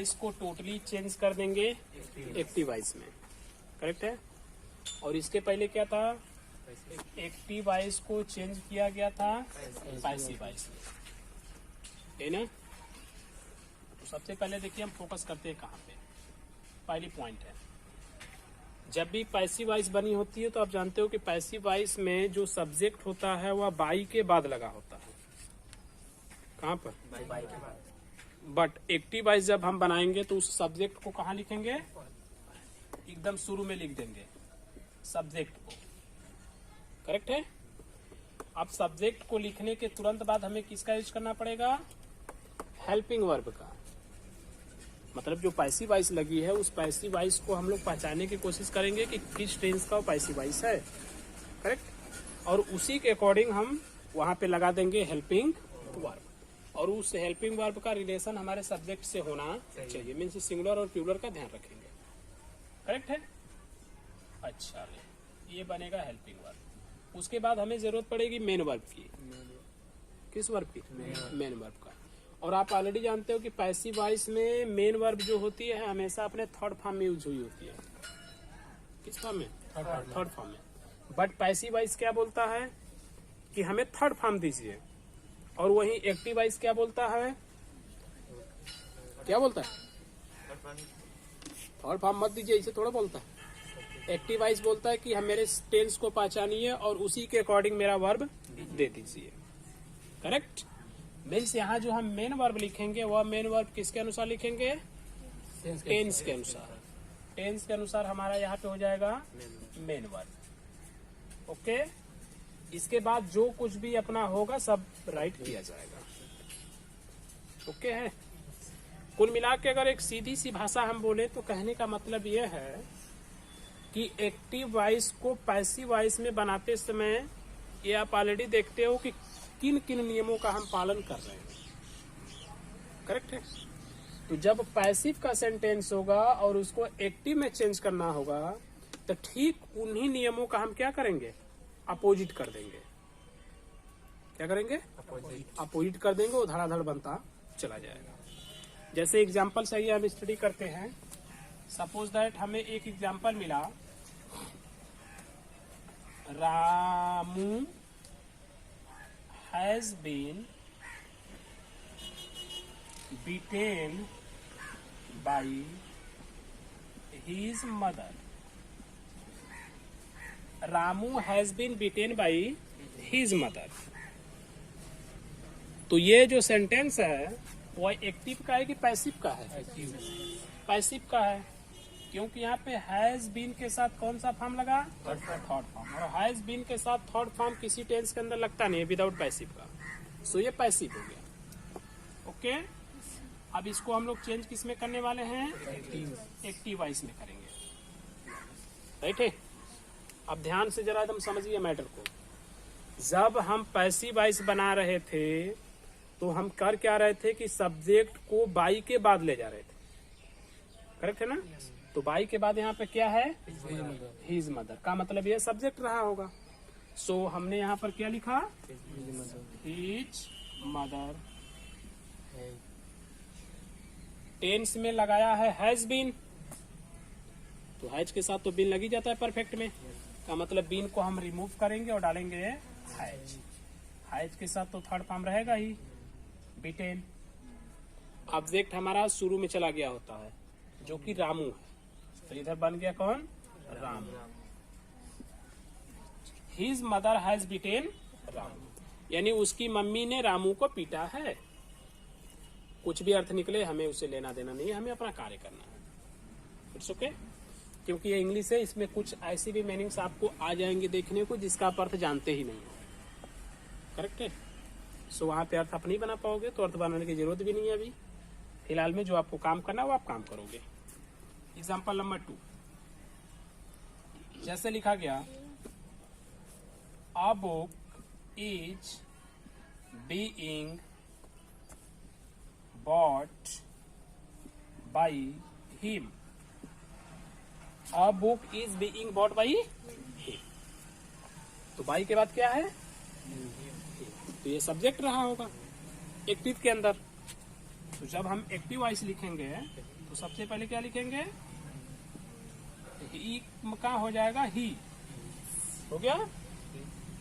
Vice को totally change कर देंगे एक्टिव वाइस में, करेक्ट है। और इसके पहले क्या था, एक्टिव वाइस को चेंज किया गया था पैसिव वाइस में, है ना। तो सबसे पहले देखिए हम फोकस करते हैं कहाँ पे। पहली पॉइंट है, जब भी पैसिव वॉइस बनी होती है तो आप जानते हो कि पैसिव वॉइस में जो सब्जेक्ट होता है वह बाई के बाद लगा होता है। कहाँ पर, बाई के बाद। बट एक्टिव वॉइस जब हम बनाएंगे तो उस सब्जेक्ट को कहाँ लिखेंगे, एकदम शुरू में लिख देंगे सब्जेक्ट को, करेक्ट है। अब सब्जेक्ट को लिखने के तुरंत बाद हमें किसका यूज करना पड़ेगा, हेल्पिंग वर्ब का। मतलब जो पैसिव वॉइस लगी है उस पैसिव वॉइस को हम लोग पहचानने की कोशिश करेंगे कि किस टेंस का वो पैसिव वॉइस है, करेक्ट। और उसी के अकॉर्डिंग हम वहां पे लगा देंगे हेल्पिंग वर्ब, और उस हेल्पिंग वर्ब का रिलेशन हमारे सब्जेक्ट से होना चाहिए, मीन्स सिंगुलर और प्लूरल का ध्यान रखेंगे, करेक्ट है। अच्छा, ये बनेगा हेल्पिंग वर्ब। उसके बाद हमें जरूरत पड़ेगी मेन वर्ब की। किस वर्ब की, मेन वर्ब का। और आप ऑलरेडी जानते हो कि पैसिव वॉइस में मेन वर्ब जो होती है हमेशा अपने थर्ड फॉर्म में यूज हुई होती है। किस फॉर्म में, थर्ड फॉर्म में। बट पैसिव वॉइस क्या बोलता है कि हमें थर्ड फॉर्म दीजिए, और वहीं एक्टिव वॉइस क्या बोलता है, क्या बोलता है, थर्ड फॉर्म मत दीजिए, इसे थोड़ा बोलता है। एक्टिव वॉइस बोलता है कि हम मेरे टेंस को पहचानिए और उसी के अकॉर्डिंग मेरा वर्ब दे दीजिए, करेक्ट। मीन्स यहाँ जो हम मेन वर्ब लिखेंगे वह मेन वर्ब किसके अनुसार लिखेंगे, टेंस के अनुसार। टेंस के अनुसार हमारा यहाँ पे हो जाएगा मेन वर्ब, ओके। इसके बाद जो कुछ भी अपना होगा सब राइट किया जाएगा, ओके है। कुल मिला के अगर एक सीधी सी भाषा हम बोले तो कहने का मतलब यह है कि एक्टिव वॉइस को पैसिव वॉइस में बनाते समय ये आप ऑलरेडी देखते हो कि किन किन नियमों का हम पालन कर रहे हैं, करेक्ट है। तो जब पैसिव का सेंटेंस होगा और उसको एक्टिव में चेंज करना होगा तो ठीक उन्हीं नियमों का हम क्या करेंगे, अपोजिट कर देंगे। क्या करेंगे, अपोजिट कर देंगे, वो धड़ाधड़ बनता चला जाएगा। जैसे एग्जाम्पल से हम स्टडी करते हैं। सपोज दैट हमें एक एग्जाम्पल मिला, Ramu has been beaten by his mother. Ramu has been beaten by his mother. तो ये जो सेंटेंस है वो एक्टिव का है कि पैसिव का है, पैसिव का है, क्योंकि यहाँ पे हैज बीन के साथ कौन सा फॉर्म लगा, थर्ड फॉर्म। और हैज बीन के साथ थर्ड फॉर्म किसी टेंस के अंदर लगता नहीं है विदाउट पैसिव का, सो ये पैसिव हो गया, ओके। अब इसको हम लोग चेंज किस में करने वाले हैं, एक्टिव वॉइस में करेंगे, राइट है। अब ध्यान से जरा एकदम समझिए मैटर को। जब हम पैसिव वॉइस बना रहे थे तो हम कर क्या रहे थे कि सब्जेक्ट को बाई के बाद ले जा रहे थे, करेक्ट है ना। तो बाई के बाद यहाँ पे क्या है, हिज मदर का मतलब ये सब्जेक्ट रहा होगा। सो हमने यहाँ पर क्या लिखा, हिज मदर। टेंस में लगाया है हैज बीन, तो हैज के साथ तो बीन लगी जाता है परफेक्ट में, का मतलब बीन को हम रिमूव करेंगे और डालेंगे हैज। हैज के साथ तो थर्ड फॉर्म रहेगा ही, बीटेन। ऑब्जेक्ट हमारा शुरू में चला गया होता है जो कि रामू है, तो इधर बन गया कौन, Ram. His mother has beaten Ramu, यानी उसकी मम्मी ने रामू को पीटा है। कुछ भी अर्थ निकले हमें उसे लेना देना नहीं है, हमें अपना कार्य करना है, इट्स ओके। क्योंकि ये इंग्लिश है, इसमें कुछ ऐसी भी मीनिंग्स आपको आ जाएंगे देखने को जिसका आप अर्थ जानते ही नहीं हो, करेक्ट है। सो वहां पे अर्थ आप नहीं बना पाओगे तो अर्थ बनाने की जरूरत भी नहीं है अभी। फिलहाल में जो आपको काम करना है वो आप काम करोगे। एग्जाम्पल नंबर 2 जैसे लिखा गया, a book is being bought by him. A book is being bought by him, तो बाई के बाद क्या है, तो ये सब्जेक्ट रहा होगा एक्टिव के अंदर, तो जब हम एक्टिव वॉइस लिखेंगे तो सबसे पहले क्या लिखेंगे, ई का हो जाएगा ही, हो गया।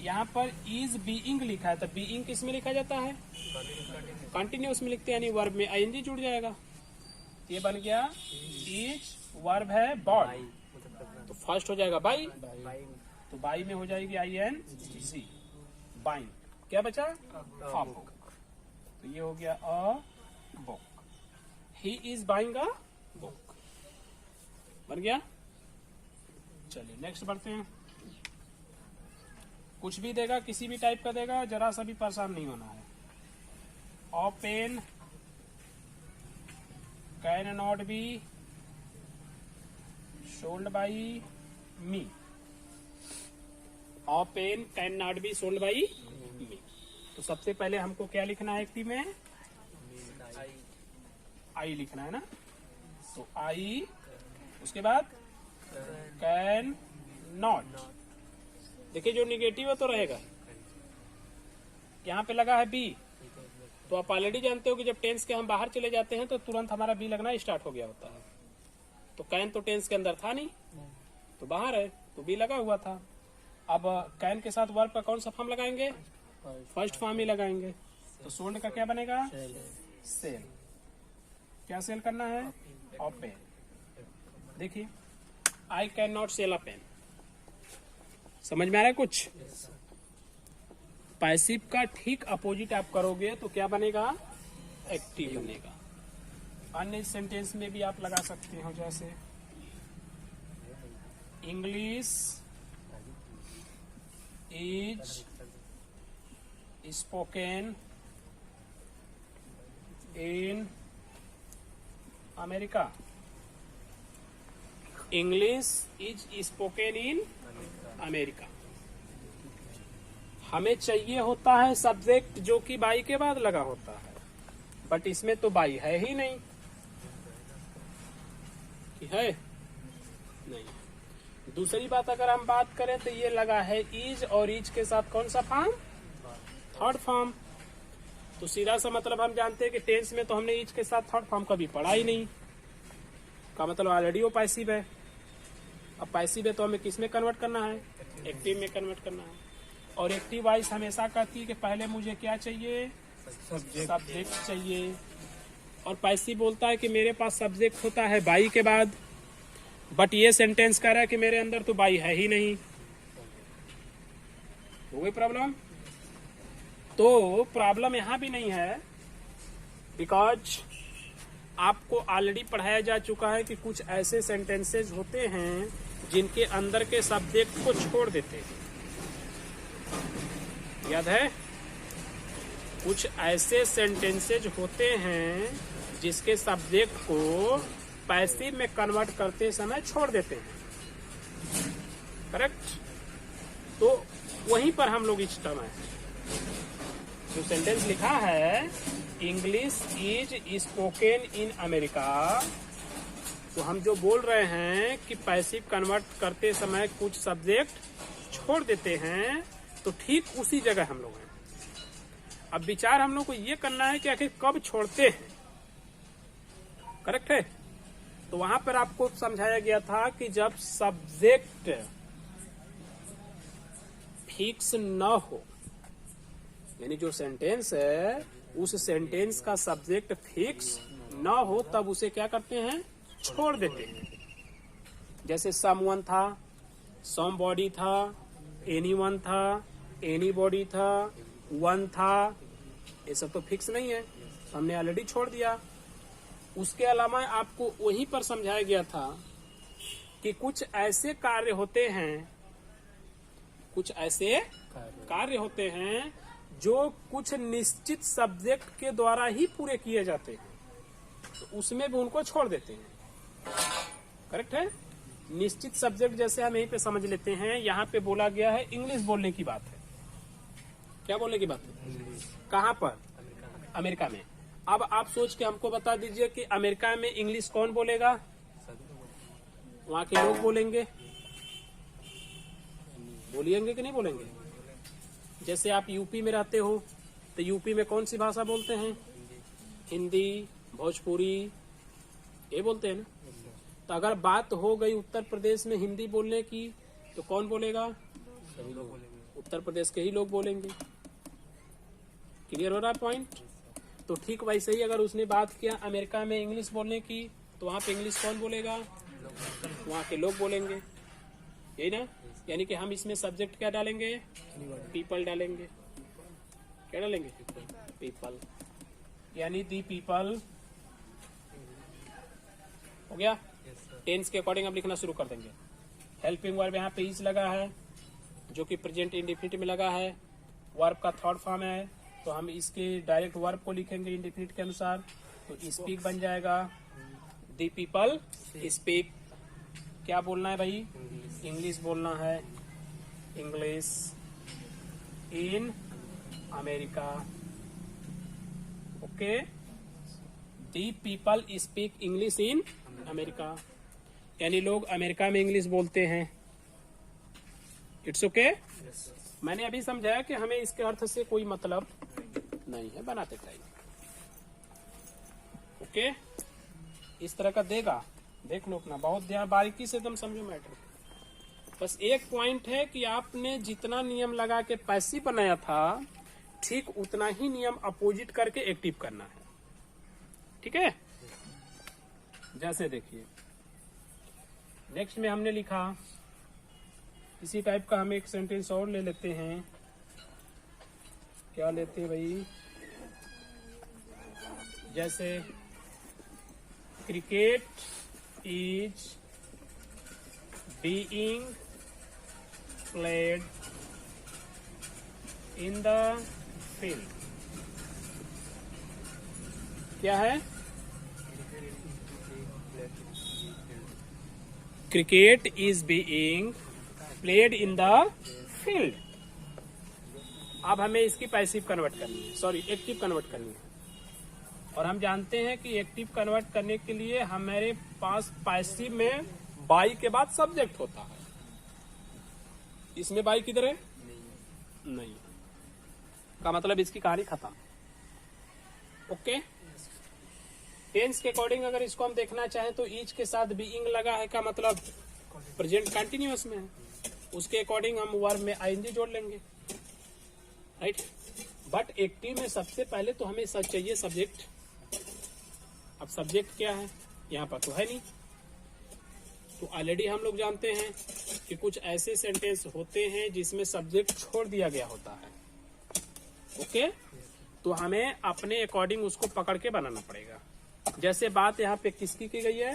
यहाँ पर इज बीइंग लिखा है, तो बीइंग किस में लिखा जाता है, कंटिन्यूअस में लिखते हैं, यानी वर्ब में आईएनजी जुड़ जाएगा। ये बन गया इज, वर्ब है बॉट, तो फर्स्ट हो जाएगा बाई, तो बाई में हो जाएगी ING, बाइंग। क्या बचा, अ बुक, तो ये हो गया a book. He is buying a book, बन गया। चलिए नेक्स्ट बढ़ते हैं। कुछ भी देगा, किसी भी टाइप का देगा, जरा सा भी परेशान नहीं होना है। A pen can not be sold by me, a pen can not be sold by me. तो सबसे पहले हमको क्या लिखना है एक्टिव में, आई लिखना है ना, तो आई, उसके बाद कैन नॉट। देखिए जो निगेटिव है तो रहेगा, यहाँ पे लगा है बी, तो आप ऑलरेडी जानते हो कि जब टेंस के हम बाहर चले जाते हैं तो तुरंत हमारा बी लगना स्टार्ट हो गया होता है। तो कैन तो टेंस के अंदर था नहीं, तो बाहर है, तो बी लगा हुआ था। अब कैन के साथ वर्ब का कौन सा फॉर्म लगाएंगे, फर्स्ट फॉर्म ही लगाएंगे। तो सोल्ड का क्या बनेगा, सेल। क्या सेल करना है, अ पेन। देखिए I can not sell a pen, समझ में आ रहा है कुछ। पैसिव का ठीक अपोजिट आप करोगे तो क्या बनेगा, एक्टिव बनेगा। अन्य सेंटेंस में भी आप लगा सकते हो, जैसे English is spoken in America, English is spoken in America. हमें चाहिए होता है सब्जेक्ट जो कि बाई के बाद लगा होता है, बट इसमें तो बाई है ही नहीं, कि है नहीं। दूसरी बात अगर हम बात करें तो ये लगा है इज, और इज के साथ कौन सा फॉर्म, थर्ड फॉर्म। तो सीधा सा मतलब हम जानते हैं कि टेंस में तो हमने इज के साथ थर्ड फॉर्म कभी पढ़ा ही नहीं, का मतलब ऑलरेडी वो पैसिव है। अब पैसिव है तो हमें किस में कन्वर्ट करना है, एक्टिव में कन्वर्ट करना है। और एक्टिव वॉइस हमेशा कहती है कि पहले मुझे क्या चाहिए, सब्जेक्ट चाहिए। और पैसिव बोलता है कि मेरे पास सब्जेक्ट होता है बाई के बाद, बट ये सेंटेंस कह रहा है कि मेरे अंदर तो बाई है ही नहीं। हो गई प्रॉब्लम। तो प्रॉब्लम यहां भी नहीं है, बिकॉज आपको ऑलरेडी पढ़ाया जा चुका है कि कुछ ऐसे सेंटेंसेस होते हैं जिनके अंदर के सब्जेक्ट को छोड़ देते हैं। याद है, कुछ ऐसे सेंटेंसेज होते हैं जिसके सब्जेक्ट को पैसिव में कन्वर्ट करते समय छोड़ देते हैं, करेक्ट। तो वहीं पर हम लोग इस टर्म है, जो सेंटेंस लिखा है English is spoken in America, तो हम जो बोल रहे हैं कि पैसिव कन्वर्ट करते समय कुछ सब्जेक्ट छोड़ देते हैं, तो ठीक उसी जगह हम लोग हैं। अब विचार हम लोग को ये करना है कि आखिर कब छोड़ते हैं, करेक्ट है। तो वहां पर आपको समझाया गया था कि जब सब्जेक्ट फिक्स न हो, यानी जो सेंटेंस है उस सेंटेंस का सब्जेक्ट फिक्स न हो, तब उसे क्या करते हैं, छोड़ देते हैं। जैसे समवन था, समबॉडी था, एनीवन था, एनीबॉडी था, वन था, ये सब तो फिक्स नहीं है, हमने ऑलरेडी छोड़ दिया। उसके अलावा आपको वहीं पर समझाया गया था कि कुछ ऐसे कार्य होते हैं, कुछ ऐसे कार्य होते हैं जो कुछ निश्चित सब्जेक्ट के द्वारा ही पूरे किए जाते हैं, तो उसमें भी उनको छोड़ देते हैं, करेक्ट है। निश्चित सब्जेक्ट जैसे हम यहीं पे समझ लेते हैं, यहाँ पे बोला गया है इंग्लिश बोलने की बात है। क्या बोलने की बात है, कहाँ पर, अमेरिका में। अब आप सोच के हमको बता दीजिए कि अमेरिका में इंग्लिश कौन बोलेगा, वहाँ के लोग बोलेंगे, बोलिएंगे कि नहीं बोलेंगे। जैसे आप यूपी में रहते हो तो यूपी में कौन सी भाषा बोलते हैं, हिंदी, भोजपुरी, ये बोलते हैं ना। तो अगर बात हो गई उत्तर प्रदेश में हिंदी बोलने की, तो कौन बोलेगा? सभी लोग बोलेंगे। उत्तर प्रदेश के ही लोग बोलेंगे। क्लियर हो रहा पॉइंट? तो ठीक वैसे ही अगर उसने बात किया अमेरिका में इंग्लिश बोलने की, तो वहां पे इंग्लिश कौन बोलेगा? वहां के लोग बोलेंगे, यही ना। यानी कि हम इसमें सब्जेक्ट क्या डालेंगे? पीपल डालेंगे। क्या डालेंगे? पीपल, यानी दी पीपल। हो गया। टेंस के अकॉर्डिंग अब लिखना शुरू कर देंगे। हेल्पिंग वर्ब यहाँ पे इज लगा है, जो कि प्रेजेंट इंडेफिनिट में लगा है, वर्ब का थर्ड फॉर्म है, तो हम इसके डायरेक्ट वर्ब को लिखेंगे इंडेफिनिट के अनुसार। तो स्पीक बन जाएगा, दी पीपल स्पीक। क्या बोलना है भाई? इंग्लिश बोलना है। English in America. Okay, the people speak English in America, यानी लोग अमेरिका में इंग्लिश बोलते हैं। It's okay. मैंने अभी समझाया कि हमें इसके अर्थ से कोई मतलब नहीं है, बनाते टाइम। ओके, इस तरह का देगा, देख लो अपना, बहुत ध्यान बारीकी से एकदम समझो मैटर। बस एक पॉइंट है कि आपने जितना नियम लगा के पैसिव बनाया था, ठीक उतना ही नियम अपोजिट करके एक्टिव करना है। ठीक है। जैसे देखिए नेक्स्ट में हमने लिखा, इसी टाइप का हम एक सेंटेंस और ले लेते हैं। क्या लेते हैं भाई? जैसे cricket is being played in the field. क्या है? Cricket is being played in the field. अब हमें इसकी पैसिव कन्वर्ट करनी है, सॉरी एक्टिव कन्वर्ट करनी है। और हम जानते हैं कि एक्टिव कन्वर्ट करने के लिए हमारे पास पैसिव में बाई के बाद सब्जेक्ट होता है। इसमें बाई किधर है? नहीं का मतलब इसकी कहानी खत्म। ओके। टेंस के अकॉर्डिंग अगर इसको हम देखना चाहें तो ईच के साथ बीइंग लगा है का मतलब प्रेजेंट कंटिन्यूअस में है। उसके अकॉर्डिंग हम वर्ब में आईएनजी जोड़ लेंगे, राइट। बट एक्टिव में सबसे पहले तो हमें सब चाहिए सब्जेक्ट। अब सब्जेक्ट क्या है? यहाँ पर तो है नहीं। तो ऑलरेडी हम लोग जानते हैं कि कुछ ऐसे सेंटेंस होते हैं जिसमें सब्जेक्ट छोड़ दिया गया होता है। ओके, तो हमें अपने अकॉर्डिंग उसको पकड़ के बनाना पड़ेगा। जैसे बात यहाँ पे किसकी की गई है?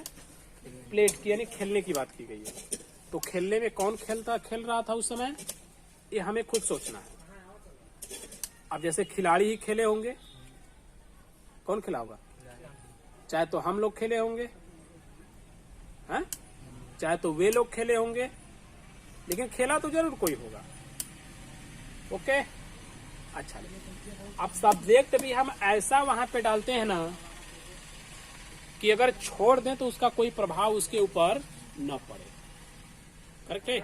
प्लेट की, यानी खेलने की बात की गई है। तो खेलने में कौन खेल रहा था उस समय, ये हमें खुद सोचना है। अब जैसे खिलाड़ी ही खेले होंगे, कौन खेला होगा? चाहे तो हम लोग खेले होंगे, हैं? चाहे तो वे लोग खेले होंगे, लेकिन खेला तो जरूर कोई होगा। ओके, अच्छा। अब सब्जेक्ट भी हम ऐसा वहां पे डालते हैं ना कि अगर छोड़ दें तो उसका कोई प्रभाव उसके ऊपर न पड़े। करेक्ट है।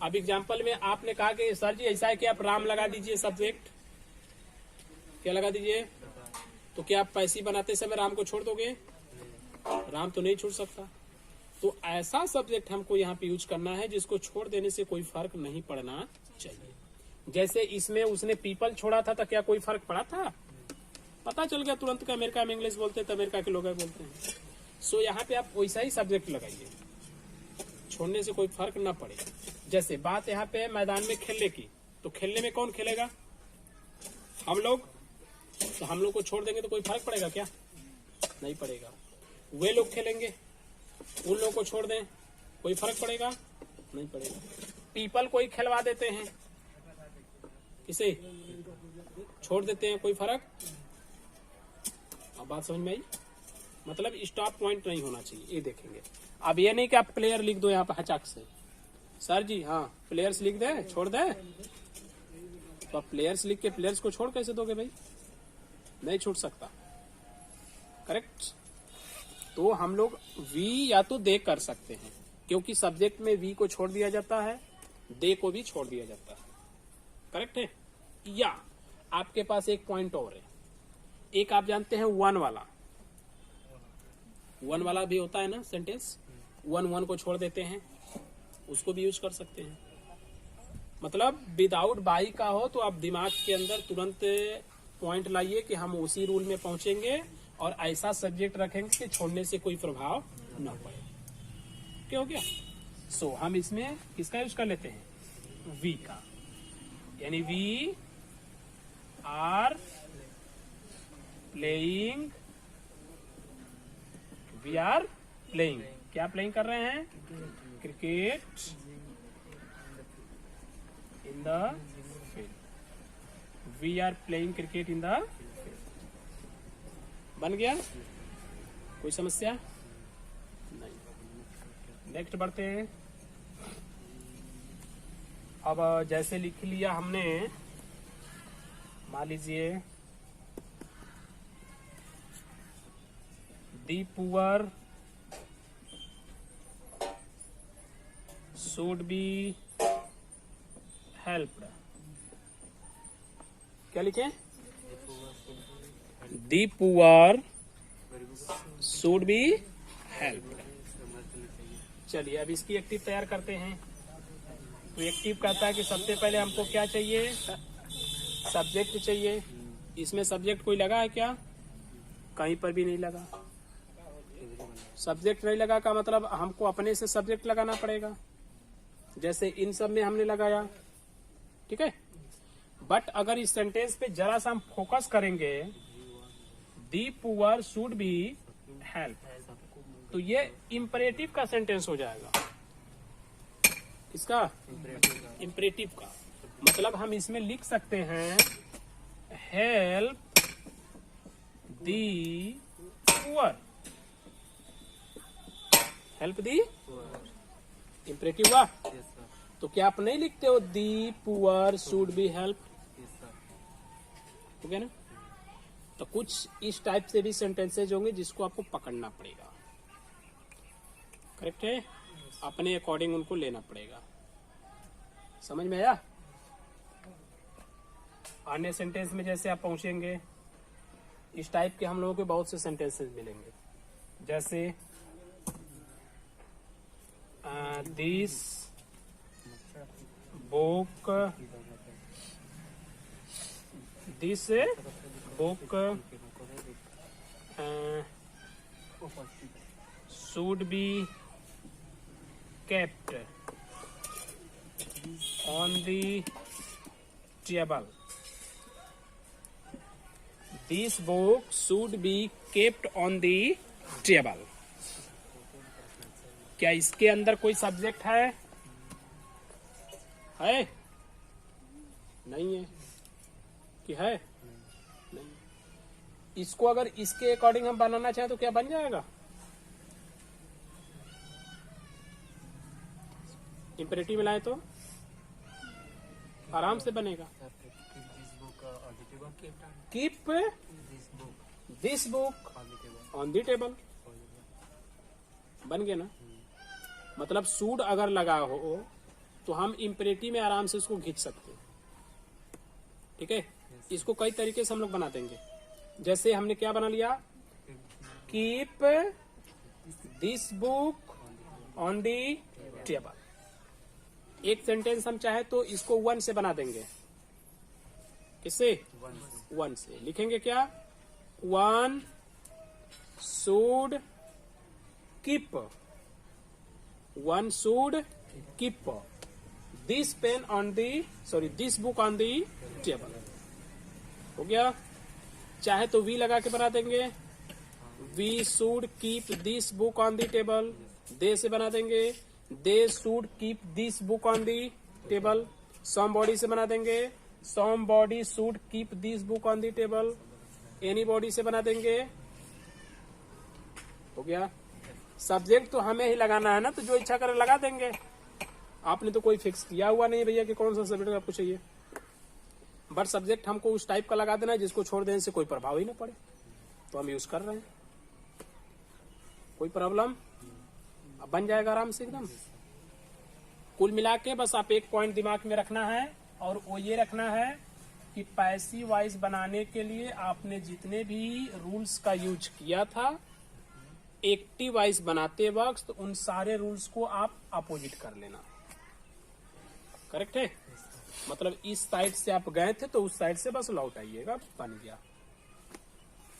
अब एग्जाम्पल में आपने कहा कि सर जी ऐसा है कि आप राम लगा दीजिए सब्जेक्ट। क्या लगा दीजिए? तो क्या आप पैसिव बनाते समय राम को छोड़ दोगे? राम तो नहीं छोड़ सकता। तो ऐसा सब्जेक्ट हमको यहाँ पे यूज करना है जिसको छोड़ देने से कोई फर्क नहीं पड़ना चाहिए। जैसे इसमें उसने पीपल छोड़ा था तो क्या कोई फर्क पड़ा था? पता चल गया तुरंत कि अमेरिका में इंग्लिश बोलते हैं तो अमेरिका के लोग बोलते हैं। सो यहाँ पे आप वैसा ही सब्जेक्ट लगाइए, छोड़ने से कोई फर्क ना पड़े। जैसे बात यहाँ पे मैदान में खेलने की, तो खेलने में कौन खेलेगा? हम लोग। तो हम लोग को छोड़ देंगे तो कोई फर्क पड़ेगा क्या? नहीं पड़ेगा। वे लोग खेलेंगे, उन लोगों को छोड़ दें, कोई फर्क पड़ेगा? नहीं पड़ेगा। पीपल को ही खिलवा देते हैं, इसे छोड़ देते हैं, कोई फर्क? अब बात समझ में आई? मतलब स्टॉप पॉइंट नहीं होना चाहिए, ये देखेंगे। अब ये नहीं कि आप प्लेयर लिख दो यहाँ पे हचाक से, सर जी हाँ प्लेयर्स लिख दे, छोड़ दे। तो आप प्लेयर्स लिख के प्लेयर्स को छोड़ कैसे दोगे भाई? नहीं छूट सकता। करेक्ट। तो हम लोग वी या तो दे कर सकते हैं, क्योंकि सब्जेक्ट में वी को छोड़ दिया जाता है, दे को भी छोड़ दिया जाता है। करेक्ट है। या आपके पास एक पॉइंट और है, एक आप जानते हैं वन वाला, वन वाला भी होता है ना सेंटेंस, वन को छोड़ देते हैं, उसको भी यूज कर सकते हैं। मतलब विदाउट बाई का हो तो आप दिमाग के अंदर तुरंत पॉइंट लाइए कि हम उसी रूल में पहुंचेंगे और ऐसा सब्जेक्ट रखेंगे कि छोड़ने से कोई प्रभाव न पड़े। क्या हो गया? सो हम इसमें किसका यूज कर लेते हैं? वी का, यानी we are playing, we are playing, क्या प्लेइंग कर रहे हैं? Cricket in the field. We are playing cricket in the field. बन गया? कोई समस्या नहीं। नेक्स्ट बढ़ते हैं। अब जैसे लिख लिया हमने, मान लीजिए the poor should be helped. क्या लिखे? The poor should be helped. चलिए अब इसकी एक्टिव तैयार करते हैं। तो एक्टिव कहता है कि सबसे पहले हमको क्या चाहिए? सब्जेक्ट चाहिए। इसमें सब्जेक्ट कोई लगा है क्या? कहीं पर भी नहीं लगा। सब्जेक्ट नहीं लगा का मतलब हमको अपने से सब्जेक्ट लगाना पड़ेगा, जैसे इन सब में हमने लगाया। ठीक है, बट अगर इस सेंटेंस पे जरा सा हम फोकस करेंगे, the poor should be help, तो ये इंपरेटिव का सेंटेंस हो जाएगा। इसका इंपरेटिव का मतलब हम इसमें लिख सकते हैं help the poor. Help the imperative हुआ। तो क्या आप नहीं लिखते हो the poor should be help? ठीक है ना? तो कुछ इस टाइप से भी सेंटेंसेज होंगे जिसको आपको पकड़ना पड़ेगा। करेक्ट है? अपने अकॉर्डिंग उनको लेना पड़ेगा। समझ में आया? अन्य सेंटेंस में जैसे आप पहुंचेंगे, इस टाइप के हम लोगों के बहुत से सेंटेंसेस मिलेंगे, जैसे this book should be kept on the table. This book should be kept on the table. क्या इसके अंदर कोई सब्जेक्ट है? नहीं है कि है? नहीं। इसको अगर इसके अकॉर्डिंग हम बनाना चाहें तो क्या बन जाएगा? इंपरेटिव में लाए तो आराम से बनेगा। Keep this book on the table. बन गया ना? मतलब सूड अगर लगा हो तो हम इंपरेटिव में आराम से इसको खींच सकते हैं। ठीक है, इसको कई तरीके से हम लोग बना देंगे। जैसे हमने क्या बना लिया? Keep this book on the table. एक सेंटेंस हम चाहे तो इसको वन से बना देंगे। किससे? वन से। लिखेंगे क्या? One should keep, one should keep this pen on the, sorry this book on the table. हो गया? चाहे तो वी लगा के बना देंगे, we should keep this book on the table. They से बना देंगे, they should keep this book on the table. Somebody से बना देंगे, somebody should keep this book on the table. Anybody से बना देंगे। हो गया? सब्जेक्ट तो हमें ही लगाना है ना, तो जो इच्छा करे लगा देंगे। आपने तो कोई फिक्स किया हुआ नहीं भैया कि कौन सा सब्जेक्ट आपको चाहिए, बट सब्जेक्ट हमको उस टाइप का लगा देना है जिसको छोड़ देने से कोई प्रभाव ही ना पड़े, तो हम यूज कर रहे हैं। कोई प्रॉब्लम? अब बन जाएगा आराम से एकदम। कुल मिला के बस आप एक पॉइंट दिमाग में रखना है, और वो ये रखना है कि पैसिव वॉइस बनाने के लिए आपने जितने भी रूल्स का यूज किया था एक्टिव वॉइस बनाते वक्त उन सारे रूल्स को आप अपोजिट कर लेना। करेक्ट है? मतलब इस साइड से आप गए थे तो उस साइड से बस लौट आइएगा, बन गया।